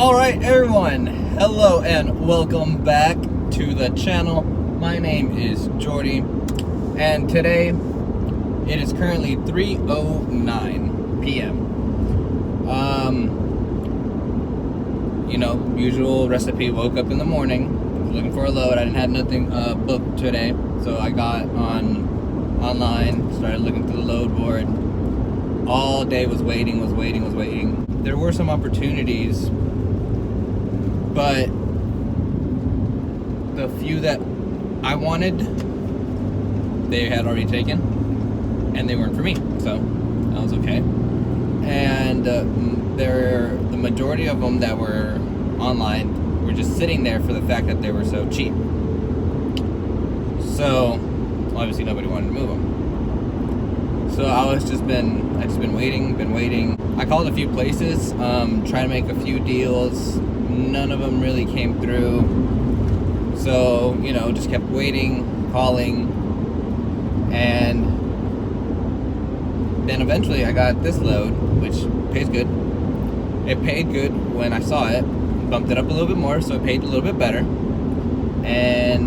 Alright everyone, hello and welcome back to the channel. My name is Jordy, and today it is currently 3:09 p.m. Usual recipe. Woke up in the morning, looking for a load. I didn't have nothing booked today, so I got online, started looking through the load board. All day was waiting. There were some opportunities, but the few that I wanted, they had already taken, and they weren't for me, so that was okay. And the majority of them that were online were just sitting there for the fact that they were so cheap. So obviously nobody wanted to move them. So I just been waiting. I called a few places, trying to make a few deals. None of them really came through. So, just kept waiting, calling, and then eventually I got this load, which pays good. It paid good when I saw it. Bumped it up a little bit more, so it paid a little bit better. And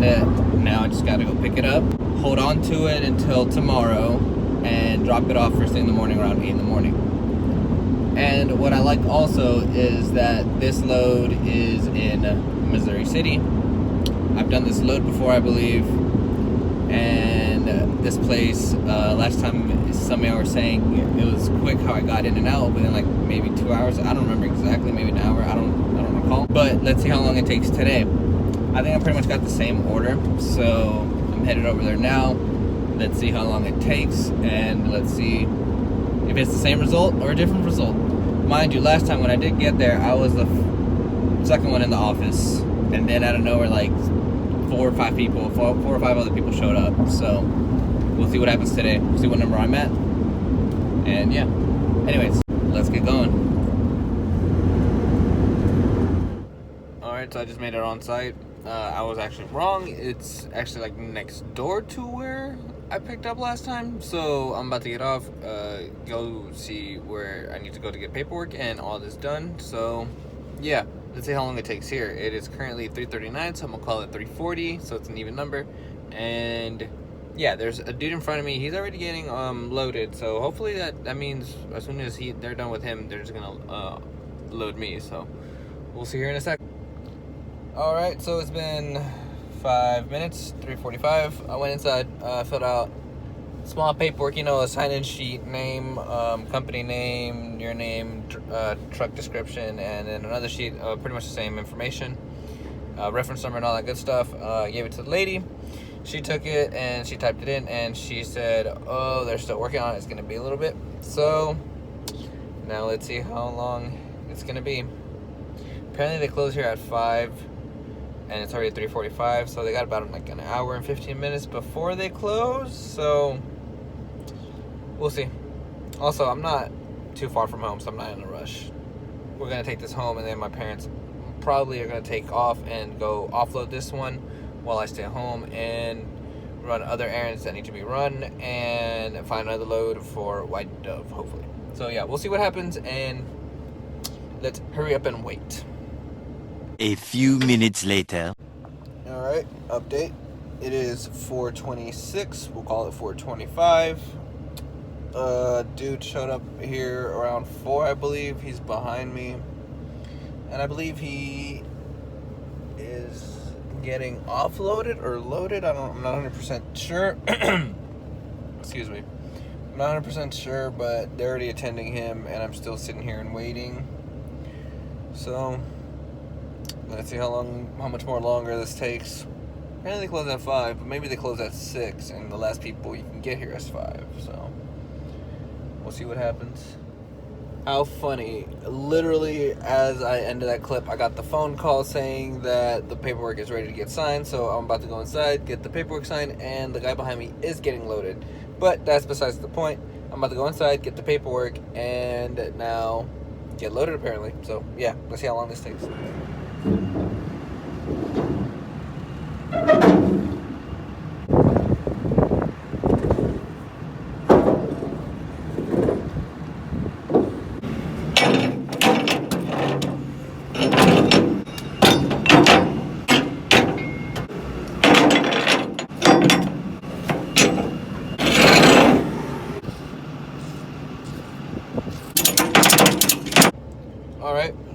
now I just gotta go pick it up, hold on to it until tomorrow, and drop it off first thing in the morning around 8 in the morning. And what I like also is that this load is in Missouri City. I've done this load before, I believe, and this place, last time somebody were saying it was quick how I got in and out within like maybe 2 hours. I don't remember exactly, maybe an hour, I don't recall. But let's see how long it takes today. I think I pretty much got the same order, so I'm headed over there now. Let's see how long it takes, and let's see if it's the same result or a different result. Mind you, last time when I did get there, I was the second one in the office, and then out of nowhere, like four or five other people showed up. So we'll see what happens today. We'll see what number I'm at, and yeah. Anyways, let's get going. Alright, so I just made it on site. I was actually wrong. It's actually like next door to where I picked up last time. So I'm about to get off, go see where I need to go to get paperwork and all this done. So yeah, let's see how long it takes here. It is currently 3:39, so I'm gonna call it 3:40, so it's an even number. And yeah, there's a dude in front of me. He's already getting loaded, so hopefully that means as soon as they're done with him, they're just gonna load me. So we'll see here in a sec. Alright, so it's been 5 minutes, 3:45. I went inside, filled out small paperwork, a sign-in sheet, name, company name, your name, truck description, and then another sheet, pretty much the same information, reference number and all that good stuff. Gave it to the lady. She took it and she typed it in, and she said, oh, they're still working on it. It's going to be a little bit. So now let's see how long it's going to be. Apparently they close here at 5. And it's already 3:45, so they got about like an hour and 15 minutes before they close, so we'll see. Also, I'm not too far from home, so I'm not in a rush. We're gonna take this home, and then my parents probably are gonna take off and go offload this one while I stay home and run other errands that need to be run and find another load for White Dove, hopefully. So yeah, we'll see what happens, and let's hurry up and wait. A few minutes later. Alright, update. It is 4:26. We'll call it 4:25. Dude showed up here around 4, I believe. He's behind me. And I believe he is getting offloaded or loaded. I'm not 100% sure. Excuse me. I'm not 100% sure, but they're already attending him, and I'm still sitting here and waiting. So let's see how much more longer this takes. Apparently they close at 5, but maybe they close at 6, and the last people you can get here is 5, so we'll see what happens. How funny. Literally, as I ended that clip, I got the phone call saying that the paperwork is ready to get signed, so I'm about to go inside, get the paperwork signed, and the guy behind me is getting loaded. But that's besides the point. I'm about to go inside, get the paperwork, and now get loaded apparently. So yeah, let's see how long this takes.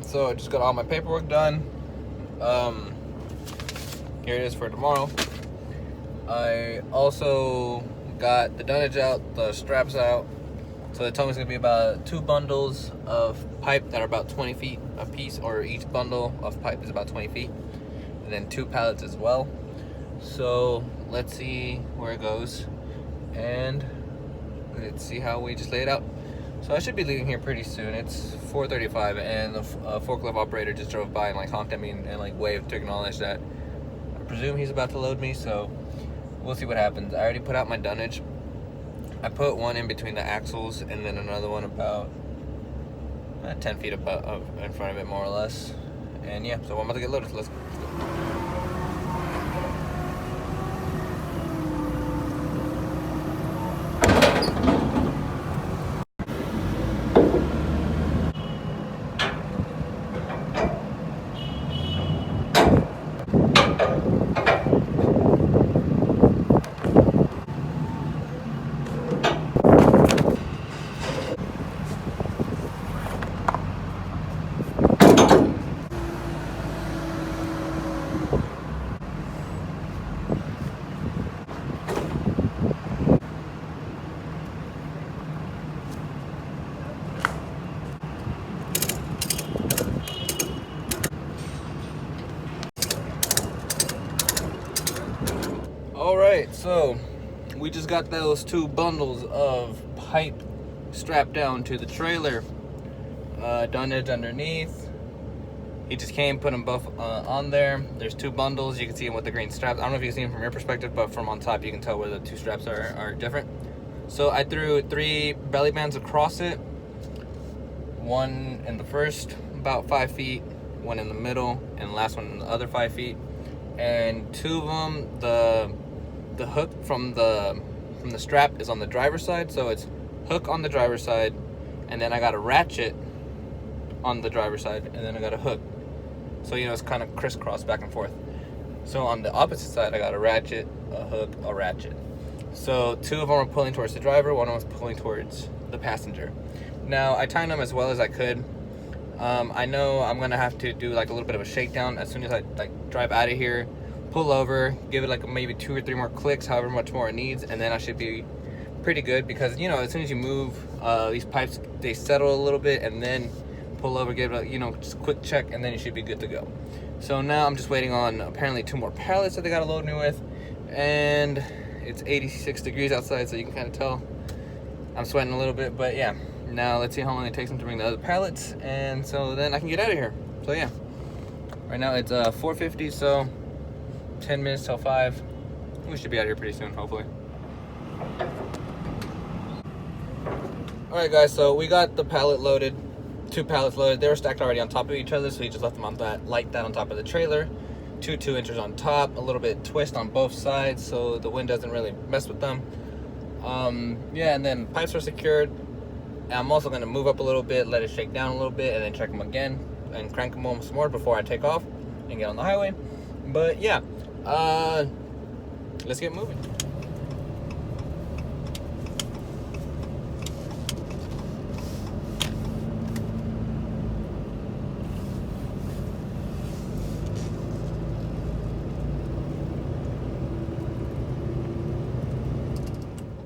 So I just got all my paperwork done. Here it is for tomorrow. I also got the dunnage out, the straps out. So they told me it's gonna be about 2 bundles of pipe that are about 20 feet a piece, or each bundle of pipe is about 20 feet. And then 2 pallets as well. So let's see where it goes. And let's see how we just lay it out. So I should be leaving here pretty soon. It's 4:35 and the forklift operator just drove by and like honked at me and like waved to acknowledge that I presume he's about to load me. So we'll see what happens. I already put out my dunnage. I put one in between the axles and then another one about 10 feet above, in front of it, more or less. And yeah, so I'm about to get loaded. So let's go. Alright, so we just got those 2 bundles of pipe strapped down to the trailer. Dunnage underneath. He just came, put them both on there. There's 2 bundles. You can see them with the green straps. I don't know if you can see them from your perspective, but from on top you can tell where the 2 straps are different. So I threw 3 belly bands across it. One in the first about 5 feet, one in the middle, and the last one in the other 5 feet. And 2 of them, the hook from the strap is on the driver's side, so it's hook on the driver's side, and then I got a ratchet on the driver's side, and then I got a hook. So you know, it's kind of crisscross back and forth. So on the opposite side, I got a ratchet, a hook, a ratchet. So 2 of them are pulling towards the driver, one of them was pulling towards the passenger. Now I timed them as well as I could. I know I'm gonna have to do like a little bit of a shakedown as soon as I like drive out of here, pull over, give it like maybe 2 or 3 more clicks, however much more it needs, and then I should be pretty good, because you know, as soon as you move these pipes, they settle a little bit, and then pull over, give it a, you know, just a quick check, and then you should be good to go. So now I'm just waiting on apparently 2 more pallets that they gotta load me with, and it's 86 degrees outside, so you can kind of tell I'm sweating a little bit. But yeah, now let's see how long it takes them to bring the other pallets, and so then I can get out of here. So yeah, right now it's 4:50, so 10 minutes till 5. We should be out of here pretty soon, hopefully. Alright guys, so we got the pallet loaded, 2 pallets loaded. They were stacked already on top of each other, so he just left them on that, like that, on top of the trailer. 2 2-inchers on top, a little bit twist on both sides so the wind doesn't really mess with them. Yeah, and then pipes are secured. And I'm also going to move up a little bit, let it shake down a little bit, and then check them again and crank them home some more before I take off and get on the highway. But yeah, let's get moving.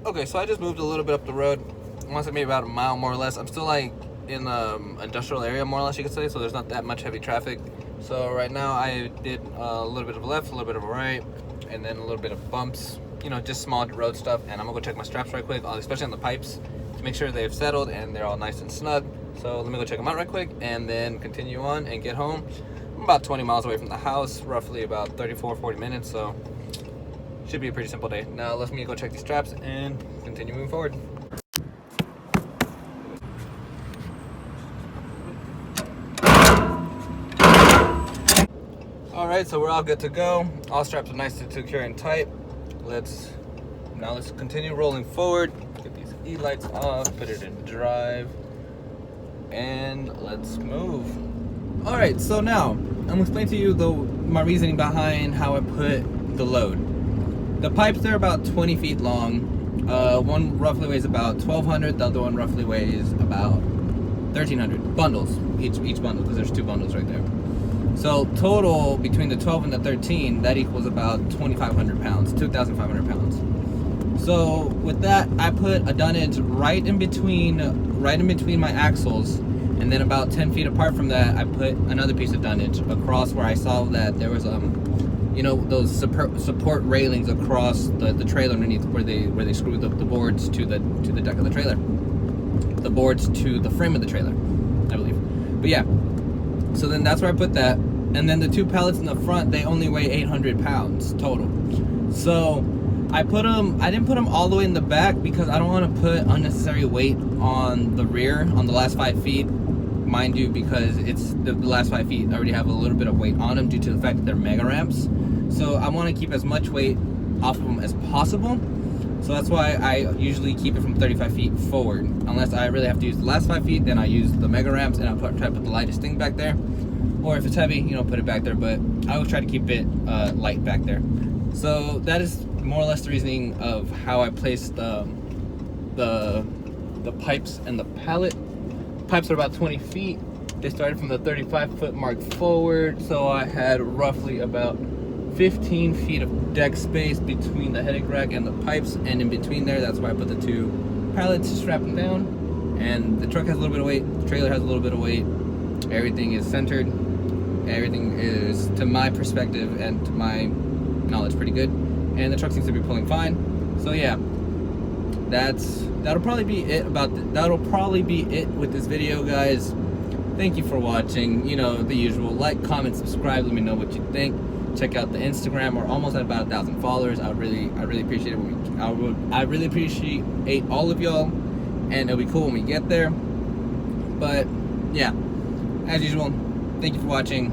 Okay, so I just moved a little bit up the road. Once I made about a mile more or less. I'm still like in the industrial area more or less, you could say, so there's not that much heavy traffic. So right now I did a little bit of a left, a little bit of a right, and then a little bit of bumps, you know, just small road stuff. And I'm gonna go check my straps right quick, especially on the pipes, to make sure they've settled and they're all nice and snug. So let me go check them out right quick and then continue on and get home. I'm about 20 miles away from the house, roughly about 34-40 minutes, so should be a pretty simple day. Now let me go check these straps and continue moving forward. Alright, so we're all good to go. All straps are nice and secure and tight. Let's continue rolling forward. Get these E-lights off, put it in drive, and let's move. Alright, so now I'm gonna explain to you my reasoning behind how I put the load. The pipes, they're about 20 feet long. One roughly weighs about 1,200, the other one roughly weighs about 1,300 bundles, each bundle, because there's 2 bundles right there. So total between the 12 and the 13, that equals about 2,500 pounds, 2,500 pounds. So with that, I put a dunnage right in between my axles, and then about 10 feet apart from that, I put another piece of dunnage across where I saw that there was those support railings across the trailer underneath where they screw the boards to the deck of the trailer, the boards to the frame of the trailer, I believe. But yeah, so then that's where I put that, and then the 2 pallets in the front, they only weigh 800 pounds total. So I didn't put them all the way in the back because I don't want to put unnecessary weight on the rear, on the last 5 feet, mind you, because it's the last 5 feet already have a little bit of weight on them due to the fact that they're mega ramps. So I want to keep as much weight off of them as possible. So that's why I usually keep it from 35 feet forward. Unless I really have to use the last 5 feet, then I use the mega ramps and I'll try to put the lightest thing back there. Or if it's heavy, put it back there. But I always try to keep it light back there. So that is more or less the reasoning of how I placed the pipes and the pallet. Pipes are about 20 feet. They started from the 35-foot mark forward, so I had roughly about 15 feet of deck space between the headache rack and the pipes, and in between there, that's why I put the 2 pallets to strap them down. And the truck has a little bit of weight, the trailer has a little bit of weight. Everything is centered. Everything is, to my perspective and to my knowledge, pretty good. And the truck seems to be pulling fine. So yeah, that'll probably be it with this video, guys. Thank you for watching. The usual, like, comment, subscribe, let me know what you think. Check out the Instagram. We're almost at about 1,000 followers. I really appreciate it. I really appreciate all of y'all, and it'll be cool when we get there. But yeah, as usual, thank you for watching,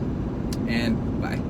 and bye.